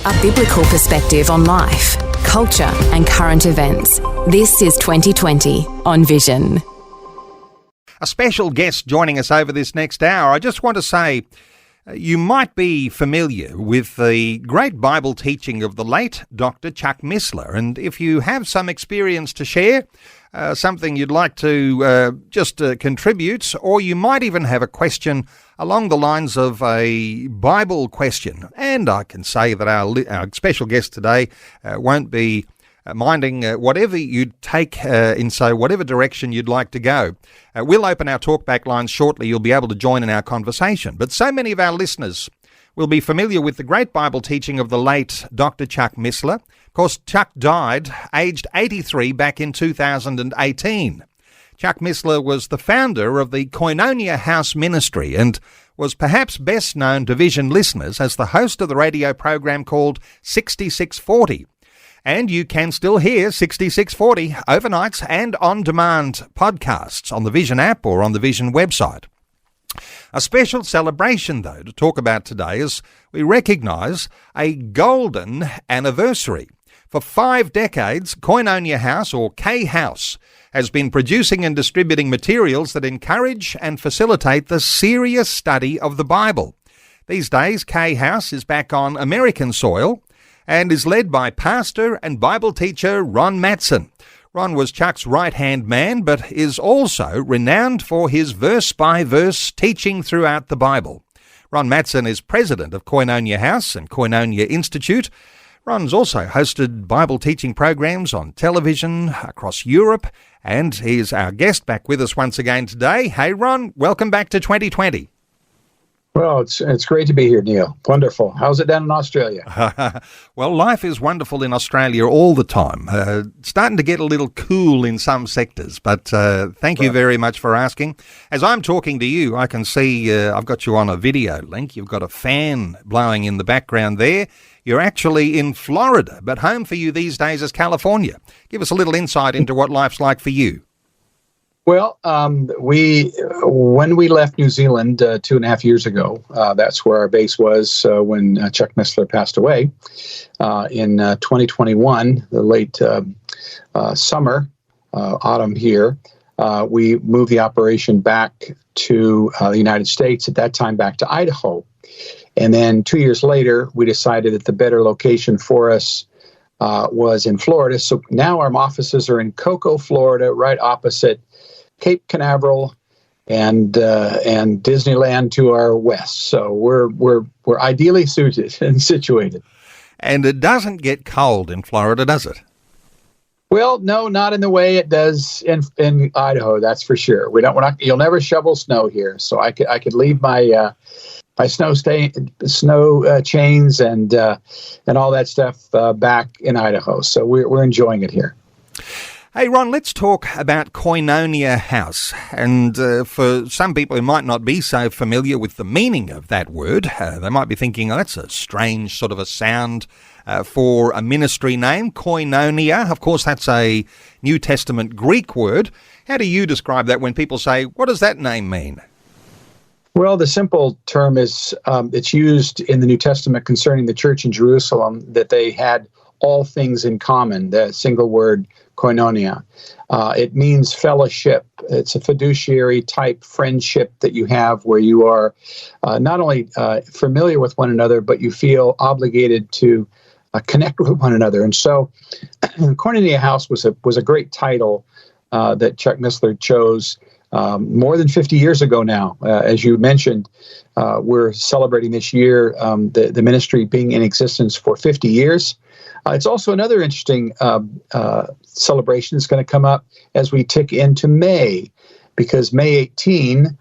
A biblical perspective on life, culture and current events. This is 2020 on Vision. A special guest joining us over this next hour. I just want to say, you might be familiar with the great Bible teaching of the late Dr. Chuck Missler, and if you have some experience to share, something you'd like to contribute, or you might even have a question along the lines of a Bible question. And I can say that our special guest today won't be minding whatever you take whatever direction you'd like to go. We'll open our talkback lines shortly. You'll be able to join in our conversation. But so many of our listeners will be familiar with the great Bible teaching of the late Dr. Chuck Missler. Of course, Chuck died aged 83 back in 2018. Chuck Missler was the founder of the Koinonia House Ministry and was perhaps best known to Vision listeners as the host of the radio program called 6640. And you can still hear 6640 overnights and on-demand podcasts on the Vision app or on the Vision website. A special celebration, though, to talk about today as we recognise a golden anniversary. For 5 decades, Koinonia House, or K-House, has been producing and distributing materials that encourage and facilitate the serious study of the Bible. These days, K-House is back on American soil and is led by pastor and Bible teacher Ron Matsen. Ron was Chuck's right-hand man, but is also renowned for his verse-by-verse teaching throughout the Bible. Ron Matsen is president of Koinonia House and Koinonia Institute. Ron's also hosted Bible teaching programs on television across Europe, and he's our guest back with us once again today. Hey, Ron, welcome back to 2020. Well, it's great to be here, Neil. Wonderful. How's it down in Australia? Well, life is wonderful in Australia all the time. Starting to get a little cool in some sectors, but thank you very much for asking. As I'm talking to you, I can see I've got you on a video link. You've got a fan blowing in the background there. You're actually in Florida, but home for you these days is California. Give us a little insight into what life's like for you. Well, when we left New Zealand 2.5 years ago, that's where our base was when Chuck Missler passed away in 2021, the late summer, autumn here. We moved the operation back to the United States, at that time back to Idaho. And then 2 years later, we decided that the better location for us was in Florida. So now our offices are in Cocoa, Florida, right opposite Cape Canaveral and Disneyland to our west. So we're ideally suited and situated. And it doesn't get cold in Florida, does it? Well, no, not in the way it does in Idaho. That's for sure. You'll never shovel snow here. So I could leave my snow chains and all that stuff back in Idaho. So we're enjoying it here. Hey, Ron, let's talk about Koinonia House. And for some people who might not be so familiar with the meaning of that word, they might be thinking, oh, that's a strange sort of a sound for a ministry name, Koinonia. Of course, that's a New Testament Greek word. How do you describe that when people say, what does that name mean? Well, the simple term is it's used in the New Testament concerning the church in Jerusalem, that they had all things in common, the single word koinonia. It means fellowship. It's a fiduciary type friendship that you have where you are not only familiar with one another, but you feel obligated to connect with one another. And so Koinonia House was a great title that Chuck Missler chose more than 50 years ago now. As you mentioned, we're celebrating this year the ministry being in existence for 50 years. It's also another interesting celebration that's going to come up as we tick into May, because May 18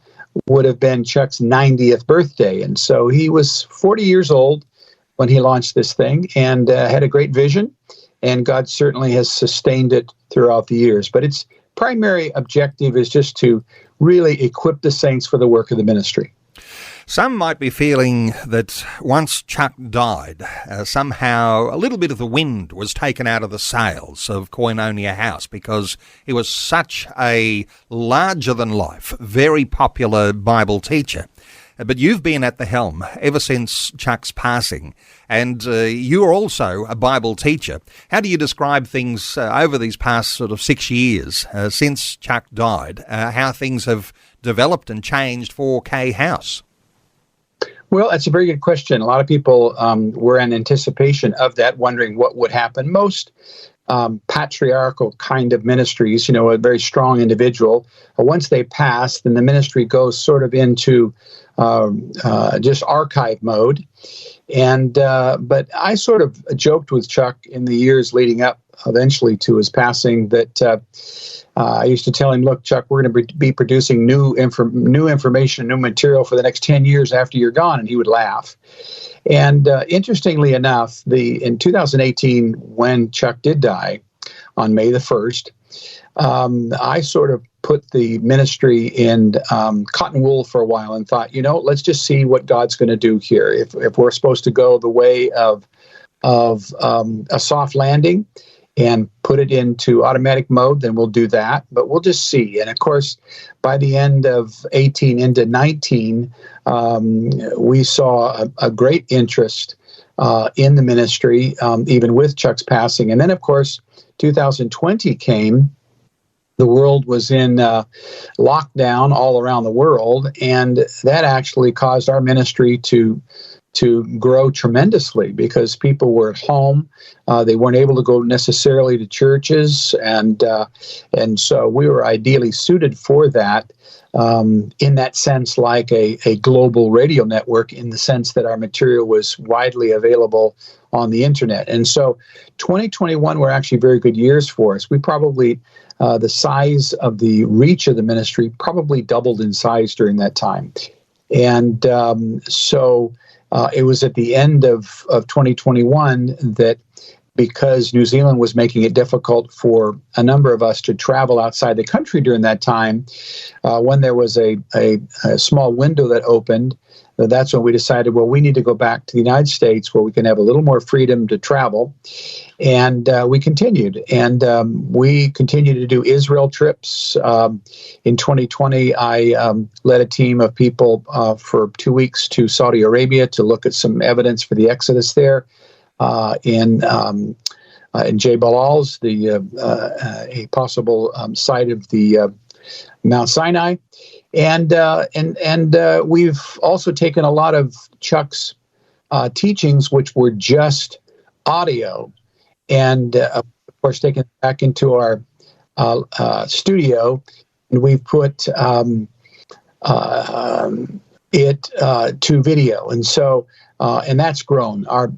would have been Chuck's 90th birthday. And so he was 40 years old when he launched this thing and had a great vision, and God certainly has sustained it throughout the years. But its primary objective is just to really equip the saints for the work of the ministry. Some might be feeling that once Chuck died, somehow a little bit of the wind was taken out of the sails of Koinonia House because he was such a larger-than-life, very popular Bible teacher. but you've been at the helm ever since Chuck's passing, and you're also a Bible teacher. How do you describe things over these past sort of 6 years since Chuck died, how things have developed and changed for K House? Well, that's a very good question. A lot of people were in anticipation of that, wondering what would happen. Most patriarchal kind of ministries, a very strong individual, once they pass, then the ministry goes sort of into just archive mode. And but I sort of joked with Chuck in the years leading up eventually to his passing that I used to tell him, look, Chuck, we're going to be producing new information, new material for the next 10 years after you're gone. And he would laugh. And interestingly enough, in 2018, when Chuck did die on May the 1st, I sort of put the ministry in cotton wool for a while and thought, let's just see what God's going to do here. If we're supposed to go the way of a soft landing and put it into automatic mode, then we'll do that. But we'll just see. And of course, by the end of 18 into 19, we saw a great interest in the ministry, even with Chuck's passing. And then, of course, 2020 came. The world was in lockdown all around the world, and that actually caused our ministry to grow tremendously because people were at home. They weren't able to go necessarily to churches, and so we were ideally suited for that in that sense, like a global radio network, in the sense that our material was widely available on the internet. And so 2021 were actually very good years for us. We probably, the size of the reach of the ministry probably doubled in size during that time. And so it was at the end of 2021 that, because New Zealand was making it difficult for a number of us to travel outside the country during that time, when there was a small window that opened, that's when we decided, well, we need to go back to the United States where we can have a little more freedom to travel. And we continued. And we continued to do Israel trips. In 2020, I led a team of people for 2 weeks to Saudi Arabia to look at some evidence for the Exodus there. In Jebel Al's, a possible site of the Mount Sinai, and we've also taken a lot of Chuck's teachings, which were just audio, and of course taken it back into our studio, and we've put it to video, and so. And that's grown. Our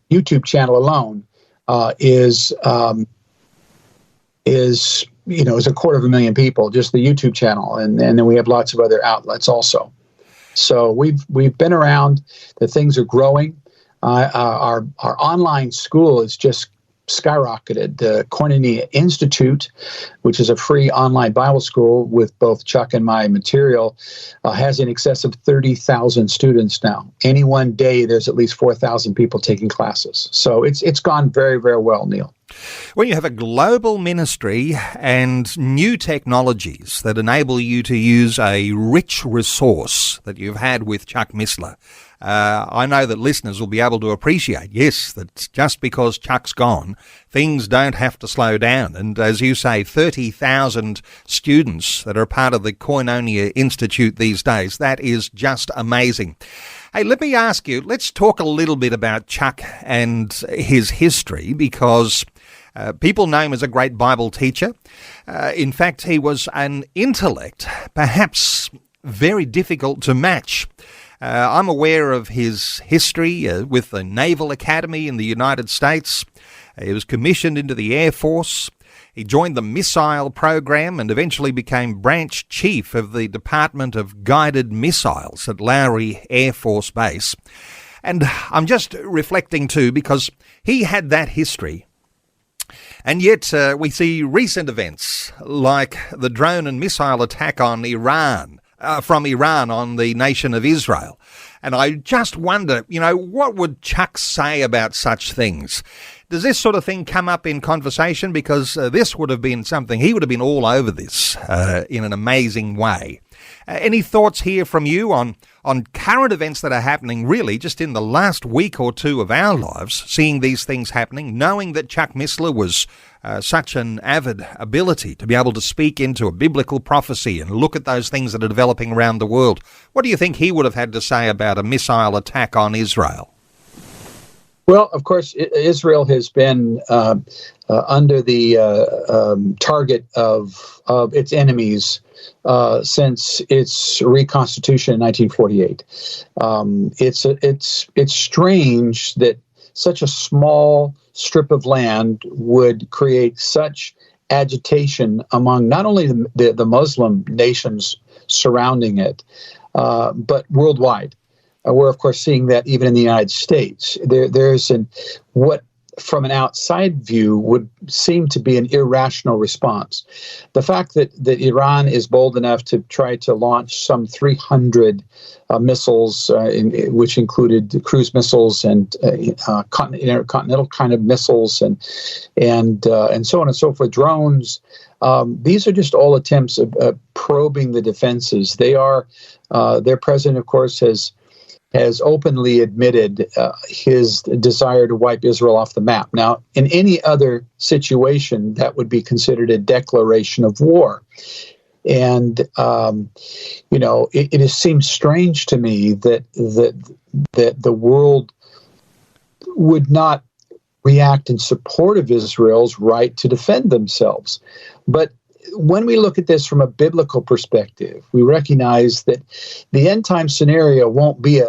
YouTube channel alone is 250,000 people, just the YouTube channel, and then we have lots of other outlets also. So we've been around. The things are growing. Our online school is just skyrocketed. The Koinonia Institute, which is a free online Bible school with both Chuck and my material, has in excess of 30,000 students now. Any one day, there's at least 4,000 people taking classes. So it's gone very, very well, Neil. When you have a global ministry and new technologies that enable you to use a rich resource that you've had with Chuck Missler, I know that listeners will be able to appreciate, yes, that just because Chuck's gone, things don't have to slow down. And as you say, 30,000 students that are part of the Koinonia Institute these days, that is just amazing. Hey, let me ask you, let's talk a little bit about Chuck and his history, because people know him as a great Bible teacher. In fact, he was an intellect, perhaps very difficult to match. I'm aware of his history with the Naval Academy in the United States. He was commissioned into the Air Force. He joined the missile program and eventually became branch chief of the Department of Guided Missiles at Lowry Air Force Base. And I'm just reflecting too, because he had that history. And yet we see recent events like the drone and missile attack on Iran, from Iran on the nation of Israel. And I just wonder, what would Chuck say about such things? Does this sort of thing come up in conversation? Because this would have been something, he would have been all over this in an amazing way. Any thoughts here from you on current events that are happening really just in the last week or two of our lives, seeing these things happening, knowing that Chuck Missler was such an avid ability to be able to speak into a biblical prophecy and look at those things that are developing around the world? What do you think he would have had to say about a missile attack on Israel? Well, of course, Israel has been under the target of its enemies since its reconstitution in 1948. It's strange that such a small strip of land would create such agitation among not only the Muslim nations surrounding it, but worldwide. We're, of course, seeing that even in the United States. There's what, from an outside view, would seem to be an irrational response. The fact that Iran is bold enough to try to launch some 300 missiles, which included cruise missiles and intercontinental kind of missiles and so on and so forth, drones. These are just all attempts of probing the defenses. Their president, of course, has openly admitted his desire to wipe Israel off the map. Now, in any other situation, that would be considered a declaration of war. And, it seems strange to me that the world would not react in support of Israel's right to defend themselves. But when we look at this from a biblical perspective, we recognize that the end time scenario won't be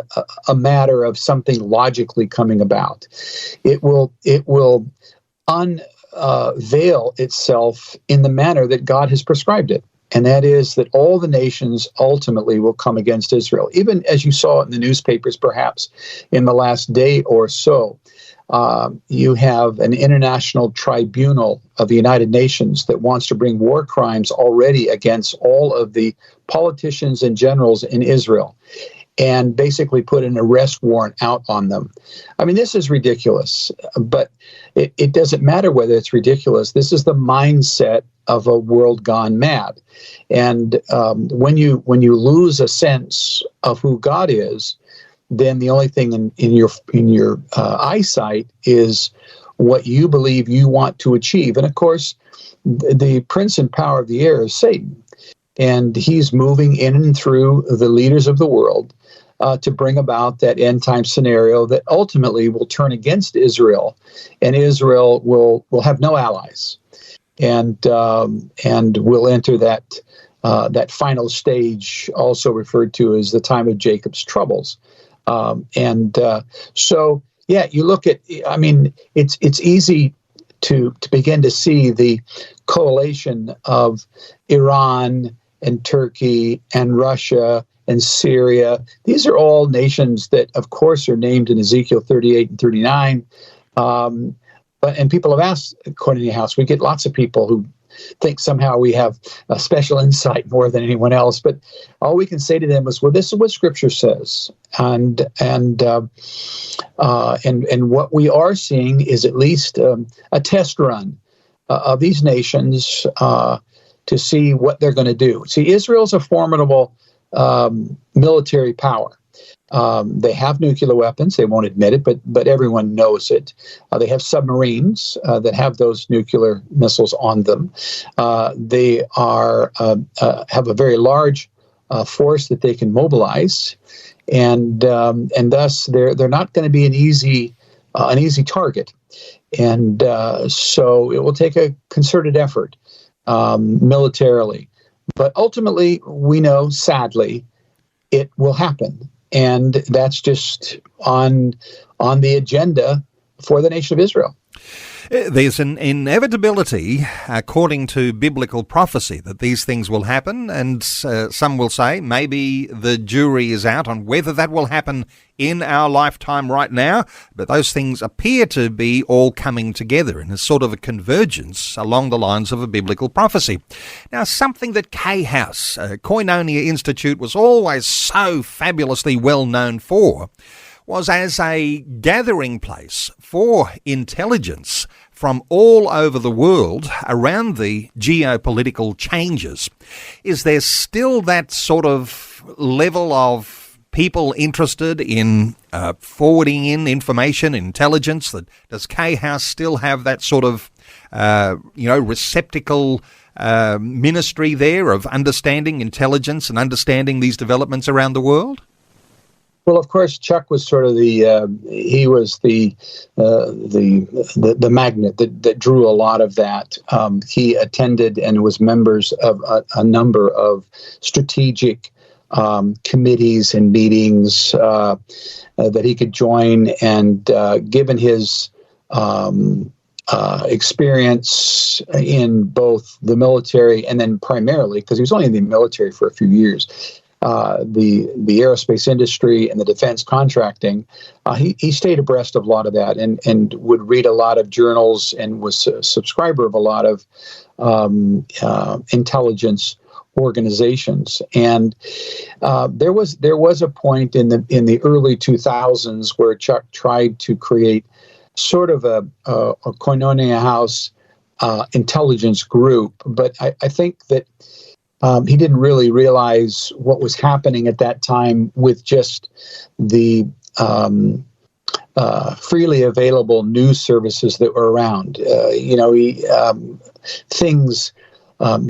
a matter of something logically coming about. It will unveil itself in the manner that God has prescribed it. And that is that all the nations ultimately will come against Israel. Even as you saw in the newspapers, perhaps in the last day or so, you have an international tribunal of the United Nations that wants to bring war crimes already against all of the politicians and generals in Israel and basically put an arrest warrant out on them. I mean, this is ridiculous, but it doesn't matter whether it's ridiculous. This is the mindset of a world gone mad. And when you lose a sense of who God is, then the only thing in your eyesight is what you believe you want to achieve. And of course, the prince and power of the air is Satan. And he's moving in and through the leaders of the world to bring about that end time scenario that ultimately will turn against Israel, and Israel will have no allies, and will enter that final stage, also referred to as the time of Jacob's troubles. So you look at, I mean, it's easy to begin to see the correlation of Iran and Turkey and Russia and Syria. These are all nations that, of course, are named in Ezekiel 38 and 39. And people have asked, according to House, we get lots of people who think somehow we have a special insight more than anyone else. But all we can say to them is, well, this is what Scripture says, and what we are seeing is at least a test run of these nations to see what they're going to do. See, Israel's a formidable military power. They have nuclear weapons. They won't admit it, but everyone knows it. They have submarines that have those nuclear missiles on them. They have a very large force that they can mobilize, and thus they're not going to be an easy target. And so it will take a concerted effort militarily. But ultimately, we know, sadly, it will happen. And that's just on the agenda for the nation of Israel. There's an inevitability, according to biblical prophecy, that these things will happen, and some will say maybe the jury is out on whether that will happen in our lifetime right now, but those things appear to be all coming together in a sort of a convergence along the lines of a biblical prophecy. Now, something that K-House, Koinonia Institute, was always so fabulously well known for was as a gathering place for intelligence from all over the world around the geopolitical changes. Is there still that sort of level of people interested in forwarding in information, intelligence? Does K House still have that sort of, receptacle ministry there of understanding intelligence and understanding these developments around the world? Well, of course, Chuck was sort of the magnet that drew a lot of that. He attended and was members of a number of strategic committees and meetings that he could join, and given his experience in both the military and then primarily, because he was only in the military for a few years, the aerospace industry and the defense contracting, he stayed abreast of a lot of that and would read a lot of journals and was a subscriber of a lot of intelligence organizations. And there was a point in the early 2000s where Chuck tried to create sort of a Koinonia House intelligence group, but I think that he didn't really realize what was happening at that time with just the freely available news services that were around. Things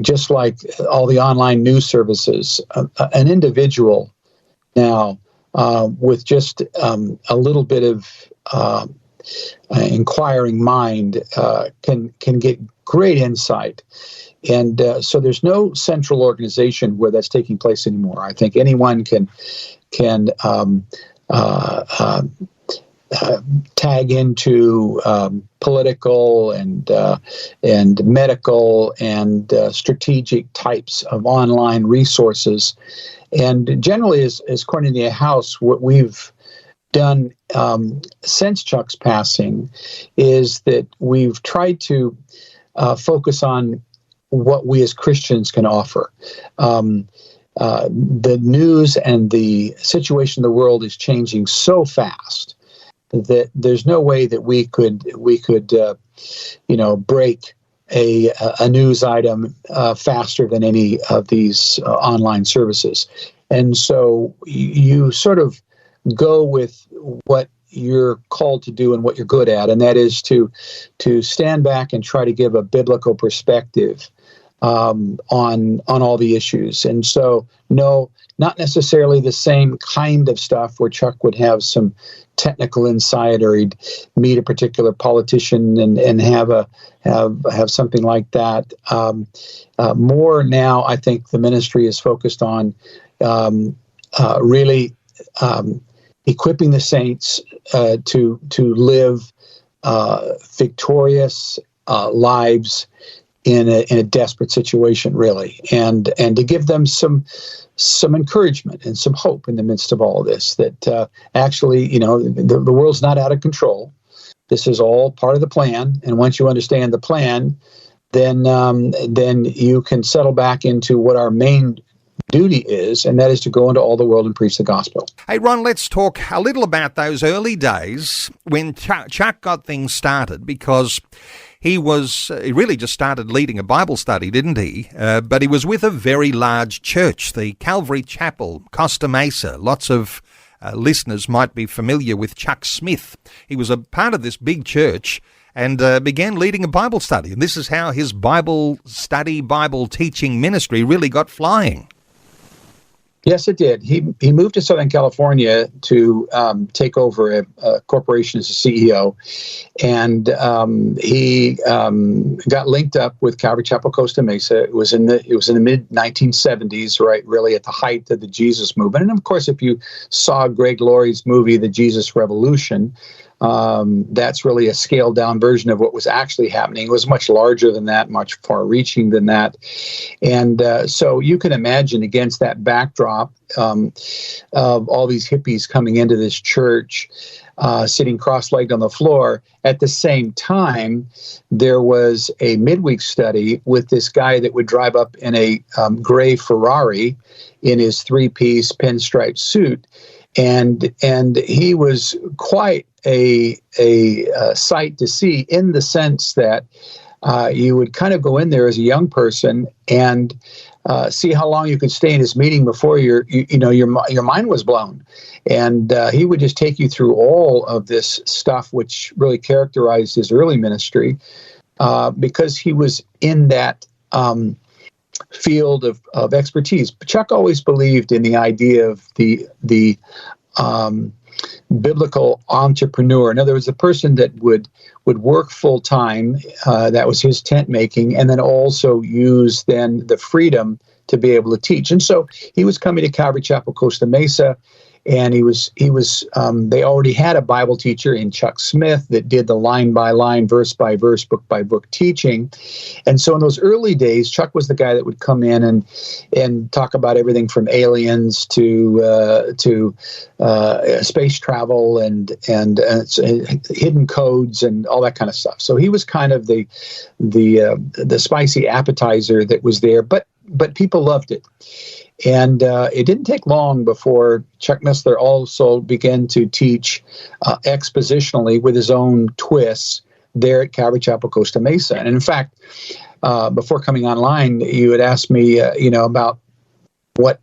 just like all the online news services. An individual now with just a little bit of inquiring mind can get great insight. And so there's no central organization where that's taking place anymore. I think anyone can tag into political and medical and strategic types of online resources. And generally, as Koinonia House, what we've done since Chuck's passing is that we've tried to focus on what we as Christians can offer. The news and the situation in the world is changing so fast that there's no way that we could break a news item faster than any of these online services. And so you sort of go with what you're called to do and what you're good at, and that is to stand back and try to give a biblical perspective on all the issues. And so, no, not necessarily the same kind of stuff where Chuck would have some technical insight, or he'd meet a particular politician and have something like that. More now, I think the ministry is focused on really equipping the saints to live victorious lives in a desperate situation, really, and to give them some encouragement and some hope in the midst of all of this. That actually, the world's not out of control. This is all part of the plan, and once you understand the plan, then you can settle back into what our main duty is, and that is to go into all the world and preach the gospel. Hey, Ron, let's talk a little about those early days when Chuck got things started, because he really just started leading a Bible study, didn't he? But he was with a very large church, the Calvary Chapel, Costa Mesa. Lots of listeners might be familiar with Chuck Smith. He was a part of this big church and began leading a Bible study. And this is how his Bible study, Bible teaching ministry really got flying. Yes, it did. He moved to Southern California to take over a corporation as a CEO, and he got linked up with Calvary Chapel Costa Mesa. It was in the mid 1970s, right? Really at the height of the Jesus movement. And of course, if you saw Greg Laurie's movie, The Jesus Revolution, that's really a scaled down version of what was actually happening. It was much larger than that, much far reaching than that. And so you can imagine against that backdrop of all these hippies coming into this church, sitting cross-legged on the floor. At the same time, there was a midweek study with this guy that would drive up in a gray Ferrari in his three-piece pinstripe suit. and he was quite a sight to see, in the sense that you would kind of go in there as a young person and see how long you could stay in his meeting before your mind was blown. And he would just take you through all of this stuff, which really characterized his early ministry, because he was in that field of expertise. Chuck always believed in the idea of the biblical entrepreneur. In other words, the person that would work full time, that was his tent making, and then also use then the freedom to be able to teach. And so he was coming to Calvary Chapel, Costa Mesa, and they already had a Bible teacher in Chuck Smith that did the line by line, verse by verse, book by book teaching. And so in those early days, Chuck was the guy that would come in and talk about everything from aliens to space travel and hidden codes and all that kind of stuff. So he was kind of the spicy appetizer that was there, but people loved it. And it didn't take long before Chuck Missler also began to teach expositionally with his own twists there at Calvary Chapel, Costa Mesa. And in fact, before coming online, you had asked me, about what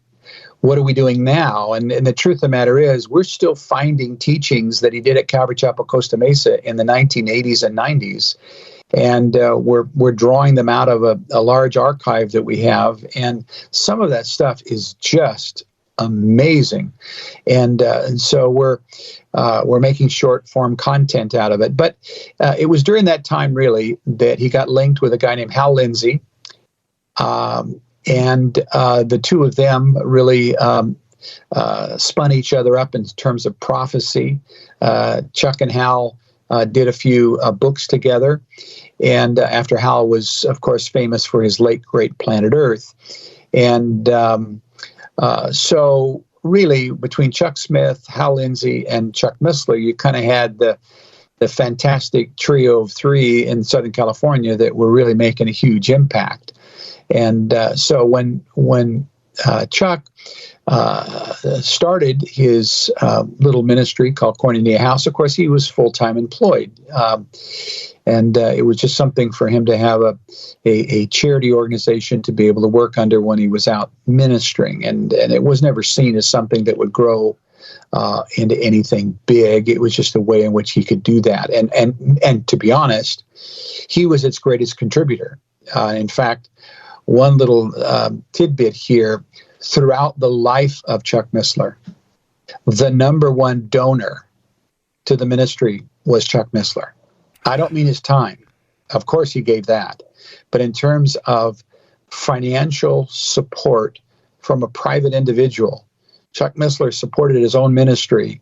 are we doing now? And the truth of the matter is, we're still finding teachings that he did at Calvary Chapel, Costa Mesa in the 1980s and 90s. And we're drawing them out of a large archive that we have, and some of that stuff is just amazing. And so we're making short form content out of it. But it was during that time, really, that he got linked with a guy named Hal Lindsey, and the two of them really spun each other up in terms of prophecy. Chuck and Hal did a few books together. And after Hal was, of course, famous for his late great Planet Earth. And so really between Chuck Smith, Hal Lindsey, and Chuck Missler, you kind of had the fantastic trio of three in Southern California that were really making a huge impact. And so when Chuck started his little ministry called Koinonia House, of course, he was full-time employed. And it was just something for him to have a charity organization to be able to work under when he was out ministering. And it was never seen as something that would grow into anything big. It was just a way in which he could do that. And to be honest, he was its greatest contributor. In fact, one little tidbit here, throughout the life of Chuck Missler, the number one donor to the ministry was Chuck Missler. I don't mean his time. Of course he gave that. But in terms of financial support from a private individual, Chuck Missler supported his own ministry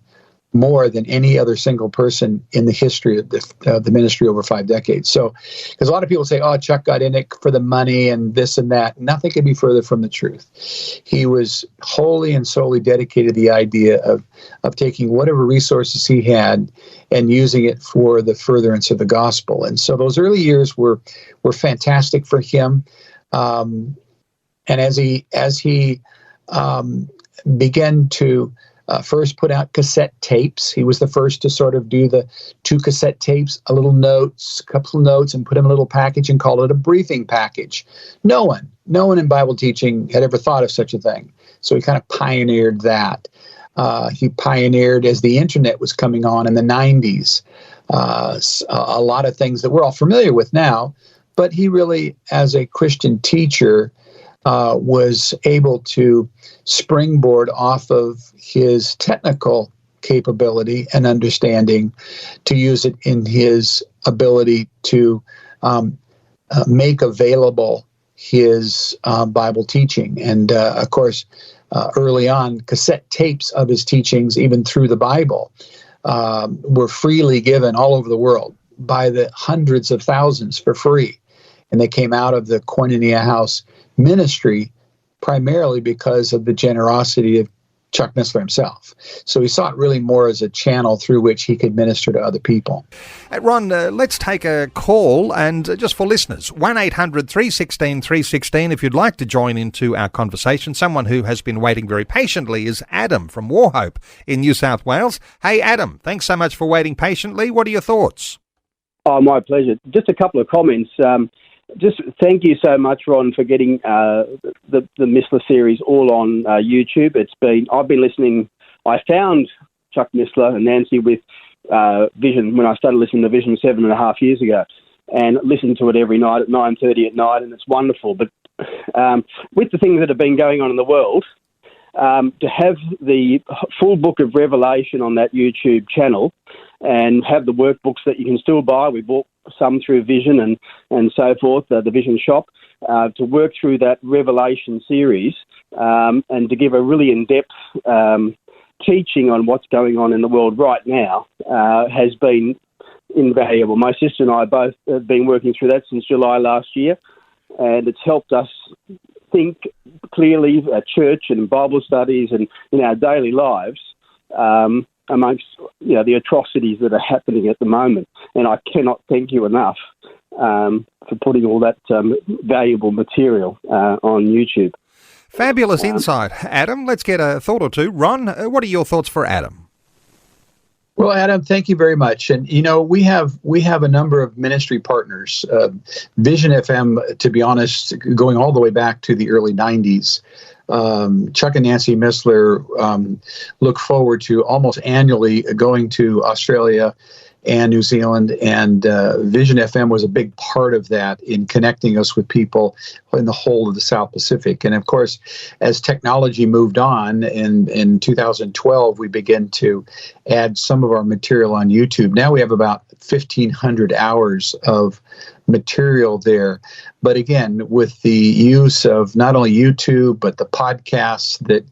more than any other single person in the history of the ministry over 5 decades. So, because a lot of people say, oh, Chuck got in it for the money and this and that. Nothing could be further from the truth. He was wholly and solely dedicated to the idea of taking whatever resources he had and using it for the furtherance of the gospel. And so those early years were fantastic for him. And as he began to first put out cassette tapes. He was the first to sort of do the 2 cassette tapes, a couple of notes, and put them in a little package and call it a briefing package. No one in Bible teaching had ever thought of such a thing. So he kind of pioneered that. He pioneered, as the internet was coming on in the 90s, a lot of things that we're all familiar with now. But he really, as a Christian teacher, was able to springboard off of his technical capability and understanding to use it in his ability to make available his Bible teaching. And of course, early on, cassette tapes of his teachings, even through the Bible, were freely given all over the world by the hundreds of thousands for free. And they came out of the Koinonia House ministry primarily because of the generosity of Chuck Missler himself. So he saw it really more as a channel through which he could minister to other people. Ron, let's take a call, and just for listeners, 1-800-316-316 if you'd like to join into our conversation. Someone who has been waiting very patiently is Adam from Warhope in New South Wales. Hey, Adam, thanks so much for waiting patiently. What are your thoughts? Oh, my pleasure. Just a couple of comments. Just thank you so much, Ron, for getting the Missler series all on YouTube. I've been listening. I found Chuck Missler and Nancy with Vision when I started listening to Vision 7.5 years ago, and listened to it every night at 9:30 at night, and it's wonderful. But with the things that have been going on in the world, to have the full book of Revelation on that YouTube channel and have the workbooks that you can still buy. We bought some through Vision and so forth, the Vision shop, to work through that Revelation series and to give a really in-depth teaching on what's going on in the world right now has been invaluable. My sister and I both have been working through that since July last year, and it's helped us think clearly at church and Bible studies and in our daily lives amongst the atrocities that are happening at the moment. And I cannot thank you enough for putting all that valuable material on YouTube. Fabulous insight, Adam. Let's get a thought or two. Ron, what are your thoughts for Adam? Well, Adam, thank you very much. And, we have a number of ministry partners. Vision FM, to be honest, going all the way back to the early 90s. Chuck and Nancy Missler look forward to almost annually going to Australia and New Zealand, and Vision FM was a big part of that in connecting us with people in the whole of the South Pacific. And of course, as technology moved on, in 2012, we began to add some of our material on YouTube. Now we have about 1,500 hours of material there. But again, with the use of not only YouTube, but the podcasts that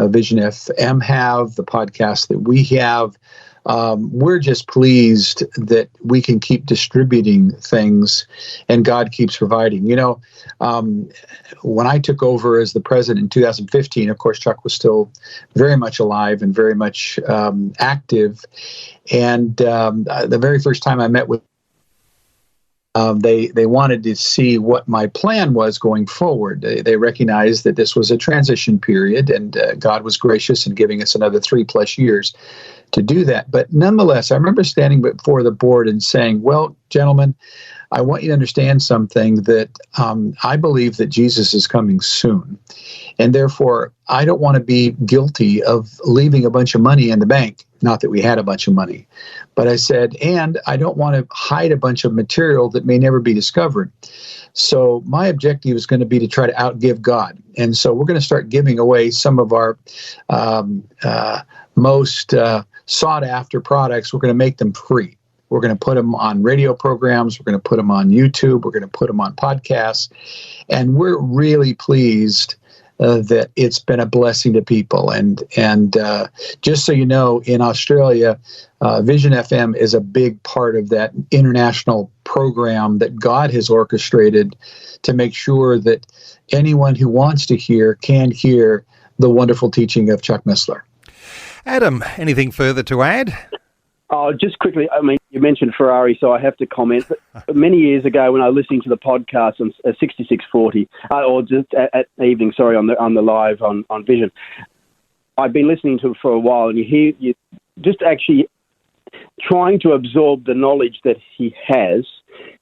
Vision FM have, the podcasts that we have, we're just pleased that we can keep distributing things and God keeps providing. When I took over as the president in 2015, of course, Chuck was still very much alive and very much active. And the very first time I met with they wanted to see what my plan was going forward. They recognized that this was a transition period, and God was gracious in giving us another 3+ years to do that. But nonetheless, I remember standing before the board and saying, well, gentlemen, I want you to understand something, that I believe that Jesus is coming soon. And therefore, I don't want to be guilty of leaving a bunch of money in the bank. Not that we had a bunch of money. But I said, and I don't want to hide a bunch of material that may never be discovered. So my objective is going to be to try to outgive God. And so we're going to start giving away some of our most sought after products. We're going to make them free. We're going to put them on radio programs. We're going to put them on YouTube. We're going to put them on podcasts. And we're really pleased that it's been a blessing to people. And just so you know, in Australia, Vision FM is a big part of that international program that God has orchestrated to make sure that anyone who wants to hear can hear the wonderful teaching of Chuck Missler. Adam, anything further to add? Oh, just quickly, you mentioned Ferrari, so I have to comment. But many years ago, when I was listening to the podcast on 6640, or just at evening, on the live on Vision, I've been listening to it for a while, and you just actually trying to absorb the knowledge that he has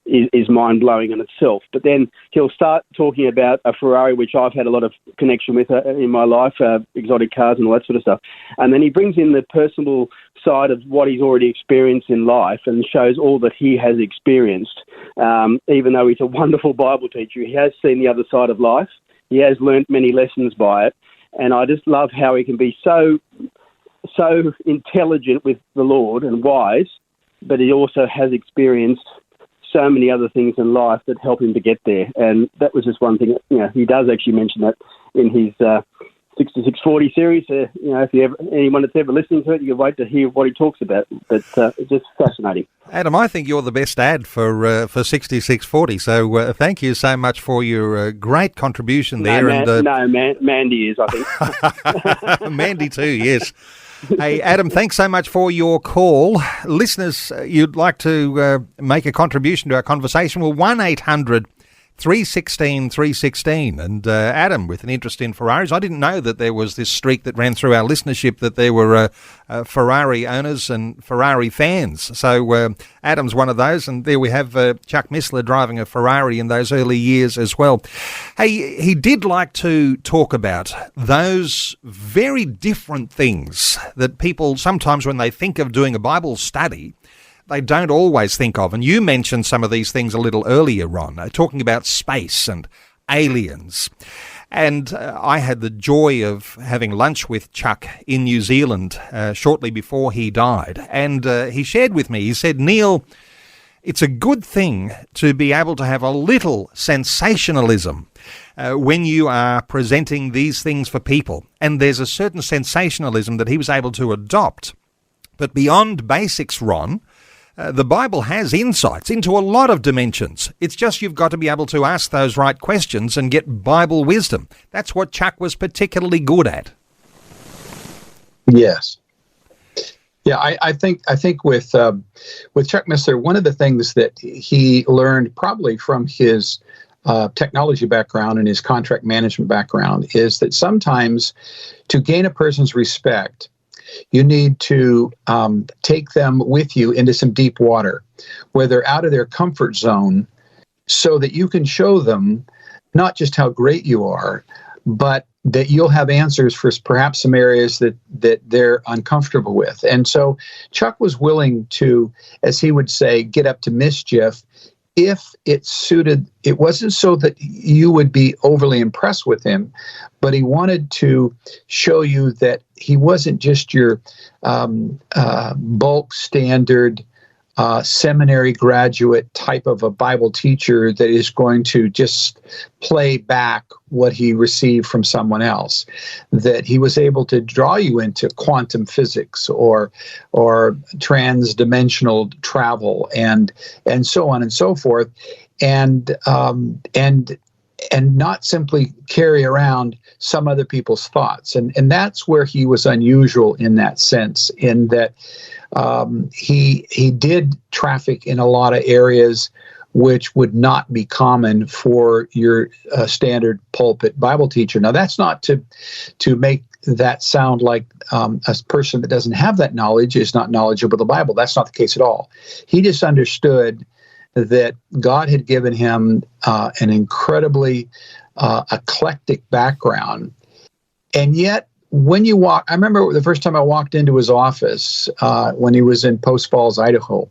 is mind-blowing in itself. But then he'll start talking about a Ferrari, which I've had a lot of connection with in my life, exotic cars and all that sort of stuff. And then he brings in the personal side of what he's already experienced in life and shows all that he has experienced. Even though he's a wonderful Bible teacher, he has seen the other side of life. He has learnt many lessons by it. And I just love how he can be so intelligent with the Lord and wise, but he also has experienced so many other things in life that help him to get there. And that was just one thing, he does actually mention that in 6640 series. If anyone that's ever listening to it, you can wait to hear what he talks about. But it's just fascinating. Adam, I think you're the best ad for 6640. So thank you so much for your great contribution there. Mandy is, I think. Mandy too, yes. Hey, Adam, thanks so much for your call. Listeners, you'd like to make a contribution to our conversation? Well, 1-800-316-316. And Adam, with an interest in Ferraris, I didn't know that there was this streak that ran through our listenership that there were Ferrari owners and Ferrari fans. So Adam's one of those, and there we have Chuck Missler driving a Ferrari in those early years as well. Hey, he did like to talk about those very different things that people sometimes, when they think of doing a Bible study, they don't always think of. And you mentioned some of these things a little earlier, Ron, talking about space and aliens. And I had the joy of having lunch with Chuck in New Zealand shortly before he died. And he shared with me, he said, Neil, it's a good thing to be able to have a little sensationalism when you are presenting these things for people. And there's a certain sensationalism that he was able to adopt. But beyond basics, Ron, the Bible has insights into a lot of dimensions. It's just you've got to be able to ask those right questions and get Bible wisdom. That's what Chuck was particularly good at. Yes. Yeah, I think with Chuck Missler, one of the things that he learned probably from his technology background and his contract management background is that sometimes to gain a person's respect, you need to take them with you into some deep water where they're out of their comfort zone so that you can show them not just how great you are, but that you'll have answers for perhaps some areas that they're uncomfortable with. And so Chuck was willing to, as he would say, get up to mischief if it suited. It wasn't so that you would be overly impressed with him, but he wanted to show you that he wasn't just your bulk standard seminary graduate type of a Bible teacher that is going to just play back what he received from someone else, that he was able to draw you into quantum physics or trans-dimensional travel and so on and so forth, and not simply carry around some other people's thoughts. And that's where he was unusual in that sense, in that he did traffic in a lot of areas which would not be common for your standard pulpit Bible teacher. Now, that's not to make that sound like a person that doesn't have that knowledge is not knowledgeable of the Bible. That's not the case at all. He just understood that God had given him an incredibly eclectic background. And yet, when you walk, I remember the first time I walked into his office when he was in Post Falls, Idaho.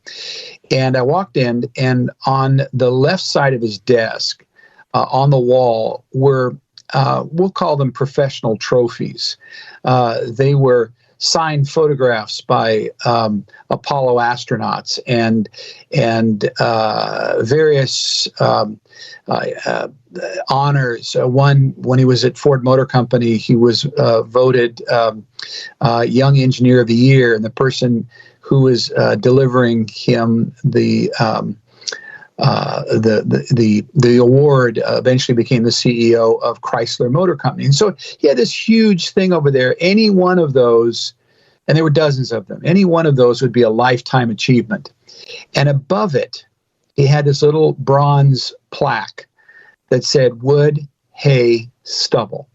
And I walked in, and on the left side of his desk, on the wall, were, we'll call them professional trophies. They were signed photographs by Apollo astronauts and various honors. One, when he was at Ford Motor Company, he was voted Young Engineer of the Year, and the person who was delivering him the award eventually became the CEO of Chrysler Motor Company. And so he had this huge thing over there. Any one of those, and there were dozens of them, any one of those would be a lifetime achievement. And above it, he had this little bronze plaque that said wood, hay, stubble.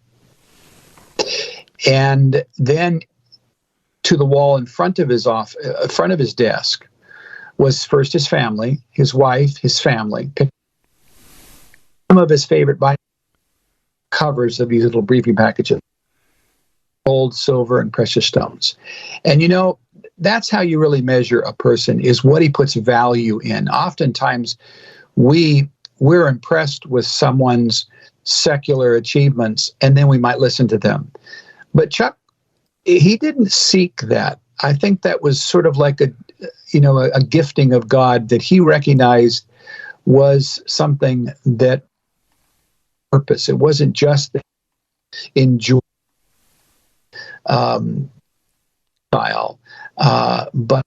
And then to the wall in front of his desk was first his family, his wife, his family. Some of his favorite Bible covers of these little briefing packages, gold, silver, and precious stones. And you know, that's how you really measure a person, is what he puts value in. Oftentimes, we're impressed with someone's secular achievements, and then we might listen to them. But Chuck, he didn't seek that. I think that was sort of like a gifting of God that he recognized was something that purpose. It wasn't just enjoy style, but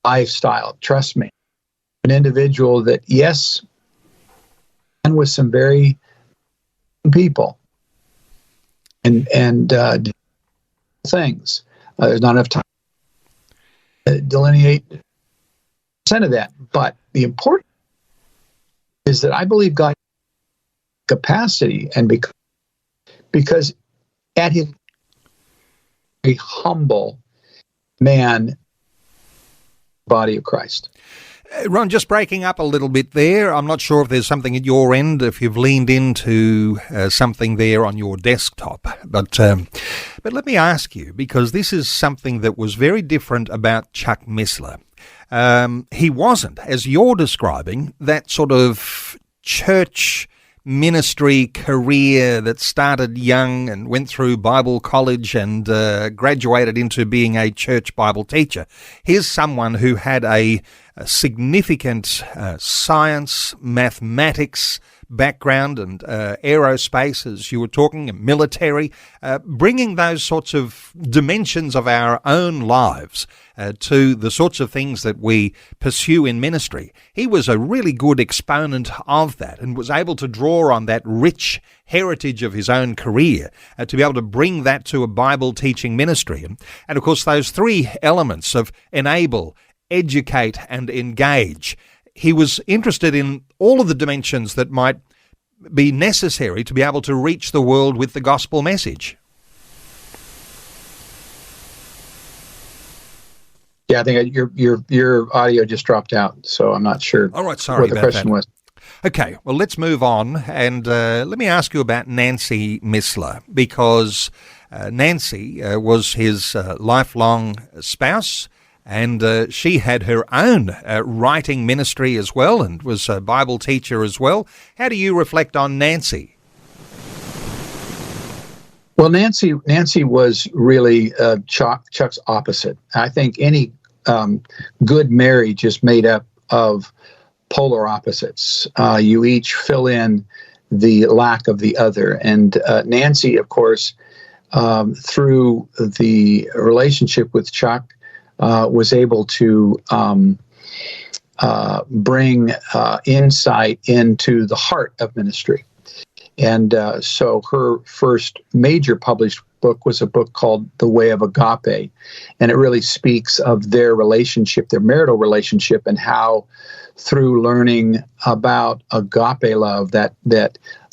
lifestyle. Trust me, an individual that, yes, and with some very people and things. There's not enough time to delineate % of that, but the important is that I believe God capacity, and because at his a humble man, body of Christ. Ron, just breaking up a little bit there. I'm not sure if there's something at your end, if you've leaned into something there on your desktop. But let me ask you, because this is something that was very different about Chuck Missler. He wasn't, as you're describing, that sort of church ministry career that started young and went through Bible college and graduated into being a church Bible teacher. Here's someone who had a significant science, mathematics background and aerospace, as you were talking, military, bringing those sorts of dimensions of our own lives to the sorts of things that we pursue in ministry. He was a really good exponent of that and was able to draw on that rich heritage of his own career to be able to bring that to a Bible teaching ministry. And of course, those three elements of enable, educate and engage. He was interested in all of the dimensions that might be necessary to be able to reach the world with the gospel message. Yeah, I think your audio just dropped out, so I'm not sure. All right, sorry what the about question that. was. Okay, well, let's move on, and let me ask you about Nancy Missler, because Nancy was his lifelong spouse, and she had her own writing ministry as well and was a Bible teacher as well. How do you reflect on Nancy? Well, Nancy was really Chuck's opposite. I think any good marriage is made up of polar opposites. You each fill in the lack of the other. And Nancy, of course, through the relationship with Chuck, was able to bring insight into the heart of ministry. And so her first major published book was a book called The Way of Agape. And it really speaks of their relationship, their marital relationship, and how through learning about agape love, that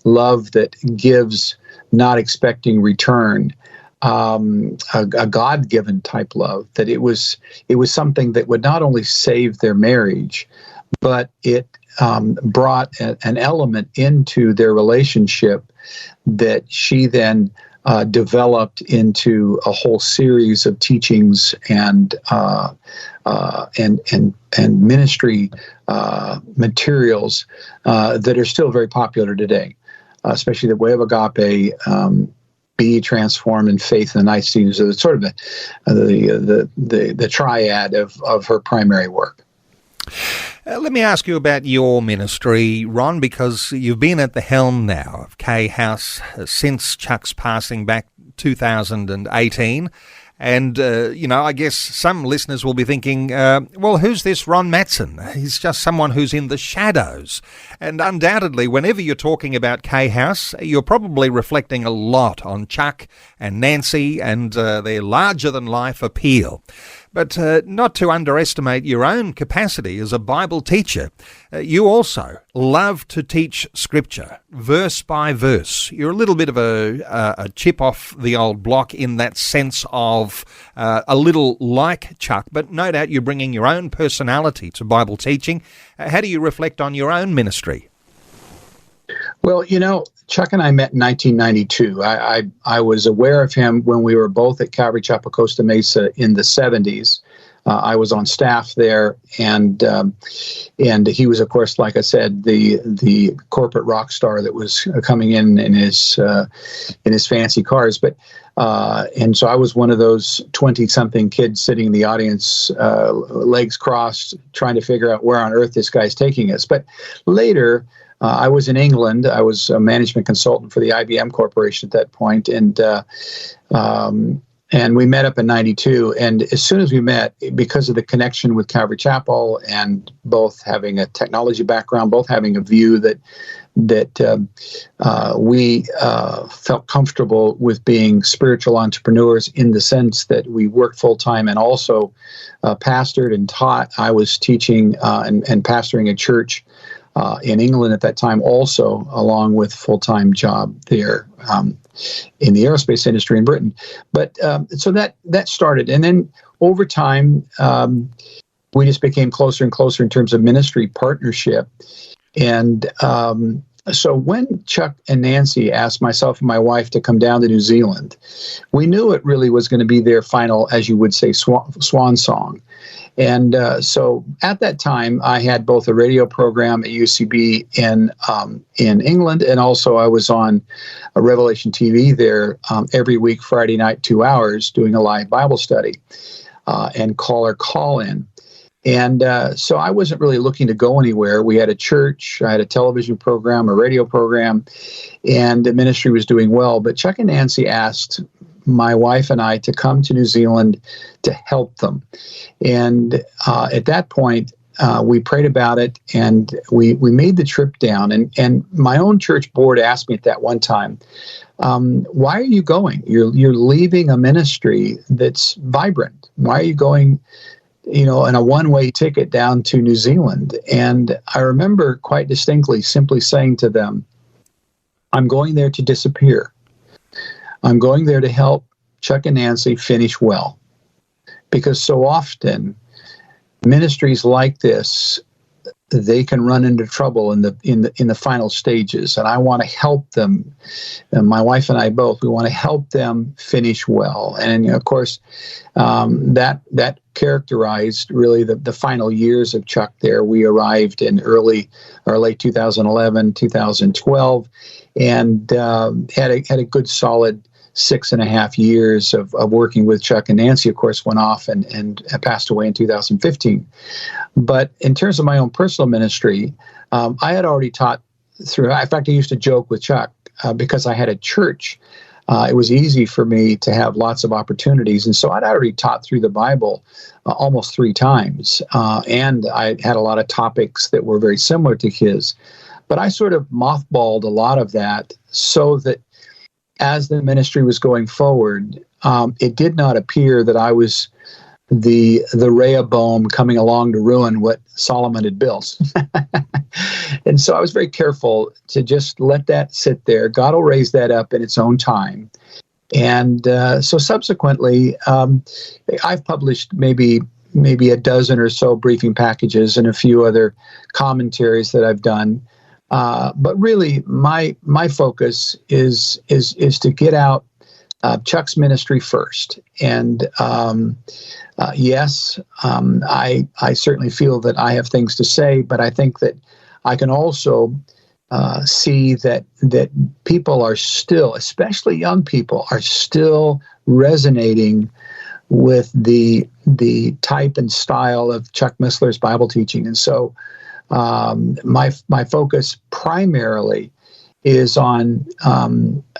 love that gives not expecting return, a God-given type love, that it was something that would not only save their marriage, but it brought an element into their relationship that she then developed into a whole series of teachings and ministry materials that are still very popular today, especially The Way of Agape, Be Transformed in Faith and Nicene. So it's sort of the triad of her primary work. Let me ask you about your ministry, Ron, because you've been at the helm now of K House since Chuck's passing back 2018. And, I guess some listeners will be thinking, well, who's this Ron Matsen? He's just someone who's in the shadows. And undoubtedly, whenever you're talking about K House, you're probably reflecting a lot on Chuck and Nancy and their larger-than-life appeal. But not to underestimate your own capacity as a Bible teacher, you also love to teach Scripture, verse by verse. You're a little bit of a chip off the old block in that sense of a little like Chuck, but no doubt you're bringing your own personality to Bible teaching. How do you reflect on your own ministry? Well, Chuck and I met in 1992. I was aware of him when we were both at Calvary Chapel Costa Mesa in the 70s. I was on staff there, and he was, of course, like I said, the corporate rock star that was coming in his fancy cars. But and so I was one of those 20-something kids sitting in the audience, legs crossed, trying to figure out where on earth this guy's taking us. But later, I was in England. I was a management consultant for the IBM Corporation at that point, and we met up in '92. And as soon as we met, because of the connection with Calvary Chapel and both having a technology background, both having a view that we felt comfortable with being spiritual entrepreneurs in the sense that we worked full time and also pastored and taught. I was teaching and pastoring a church in England at that time, also along with full-time job there in the aerospace industry in Britain. But so that started, and then over time we just became closer and closer in terms of ministry partnership. And so when Chuck and Nancy asked myself and my wife to come down to New Zealand, we knew it really was going to be their final, as you would say, swan song. And so at that time, I had both a radio program at UCB in England, and also I was on a Revelation TV there every week, Friday night, 2 hours, doing a live Bible study and caller call-in. And so I wasn't really looking to go anywhere. We had a church, I had a television program, a radio program, and the ministry was doing well. But Chuck and Nancy asked my wife and I to come to New Zealand to help them. And at that point, we prayed about it, and we made the trip down. And my own church board asked me at that one time, why are you going? You're leaving a ministry that's vibrant. Why are you going, in a one-way ticket down to New Zealand? And I remember quite distinctly simply saying to them, I'm going there to disappear. I'm going there to help Chuck and Nancy finish well. Because so often, ministries like this, they can run into trouble in the final stages, and I want to help them. And my wife and I both, we want to help them finish well. And of course, that characterized really the final years of Chuck there. We arrived in late 2011, 2012, and had a good solid 6.5 years of working with Chuck. And Nancy, of course, went off and passed away in 2015. But in terms of my own personal ministry, I had already taught through. In fact, I used to joke with Chuck because I had a church. It was easy for me to have lots of opportunities. And so I'd already taught through the Bible almost 3 times. And I had a lot of topics that were very similar to his. But I sort of mothballed a lot of that so that as the ministry was going forward, it did not appear that I was the Rehoboam coming along to ruin what Solomon had built. And so I was very careful to just let that sit there. God will raise that up in its own time. And so subsequently, I've published maybe a dozen or so briefing packages and a few other commentaries that I've done. But really, my focus is to get out Chuck's ministry first. And yes, I certainly feel that I have things to say, but I think that I can also see that people are still, especially young people, are still resonating with the type and style of Chuck Missler's Bible teaching. And so my focus primarily is on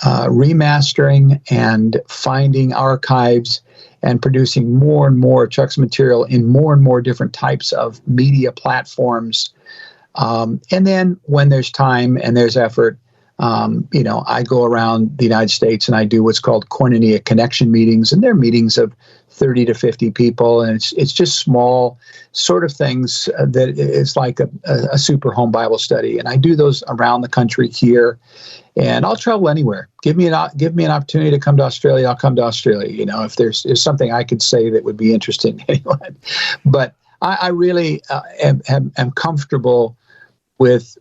remastering and finding archives and producing more and more of Chuck's material in more and more different types of media platforms. And then when there's time and there's effort, I go around the United States and I do what's called Koinonia Connection meetings, and they're meetings of 30 to 50 people, and it's just small sort of things that it's like a super home Bible study. And I do those around the country here, and I'll travel anywhere. Give me an opportunity to come to Australia, I'll come to Australia. If there's something I could say that would be interesting to anyone. But I really am comfortable with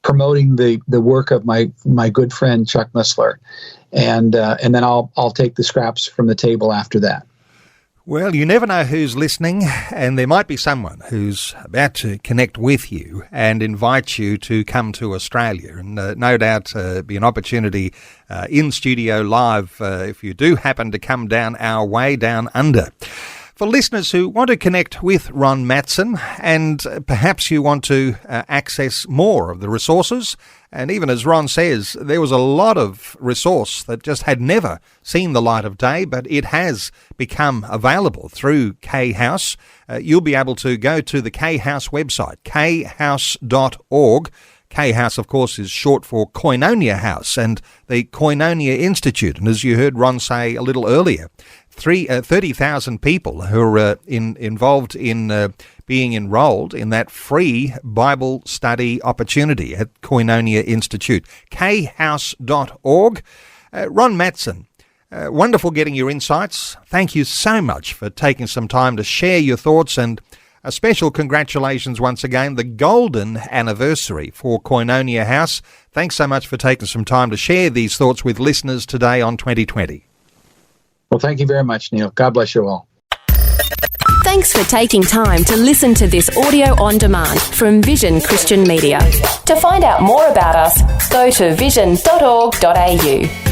promoting the work of my good friend Chuck Missler, and then I'll take the scraps from the table after that. Well, you never know who's listening, and there might be someone who's about to connect with you and invite you to come to Australia. And no doubt be an opportunity in studio live if you do happen to come down our way down under. For listeners who want to connect with Ron Matsen, and perhaps you want to access more of the resources, and even as Ron says, there was a lot of resource that just had never seen the light of day, but it has become available through K House. You'll be able to go to the K House website, khouse.org. K House, of course, is short for Koinonia House and the Koinonia Institute. And as you heard Ron say a little earlier, 30,000 people who are involved in being enrolled in that free Bible study opportunity at Koinonia Institute. khouse.org. Ron Matsen, wonderful getting your insights. Thank you so much for taking some time to share your thoughts, and a special congratulations once again, the golden anniversary for Koinonia House. Thanks so much for taking some time to share these thoughts with listeners today on 2020. Well, thank you very much, Neil. God bless you all. Thanks for taking time to listen to this audio on demand from Vision Christian Media. To find out more about us, go to vision.org.au.